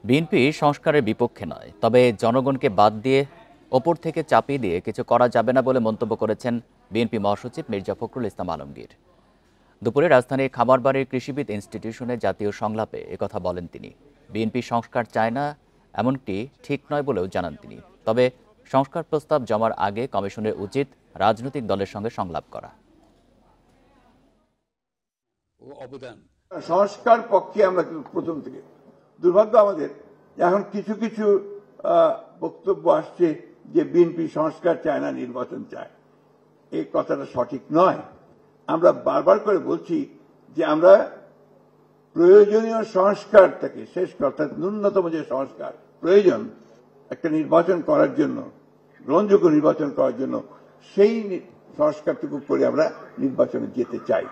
BNP সংস্কারের বিপক্ষে নয়, তবে জনগণকে বাদ দিয়ে ওপর থেকে চাপিয়ে দিয়ে কিছু করা যাবে না বলে মন্তব্য করেছেন বিএনপি মহাসচিব মির্জা ফখরুল ইসলাম আলমগীর। দুপুরে রাজধানীর খামারবাড়ির কৃষিবিদ ইনস্টিটিউশনে জাতীয় সংলাপে একথা বলেন তিনি। বিএনপি সংস্কার চায় না এমনটি ঠিক নয় বলেও জানান তিনি। তবে সংস্কার প্রস্তাব জমার আগে কমিশনের উচিত রাজনৈতিক দলের সঙ্গে সংলাপ করা। সংস্কার পক্ষে আমরা প্রথম থেকে, দুর্ভাগ্য আমাদের এখন কিছু কিছু বক্তব্য আসছে যে বিএনপি সংস্কার চায় না, নির্বাচন চায়। এই কথাটা সঠিক নয়। আমরা বারবার করে বলছি যে আমরা প্রয়োজনীয় সংস্কারটাকে শেষ করা, অর্থাৎ ন্যূনতম যে সংস্কার প্রয়োজন একটা নির্বাচন করার জন্য, গ্রহণযোগ্য নির্বাচন করার জন্য, সেই সংস্কারটুকু করে আমরা নির্বাচনে যেতে চাই।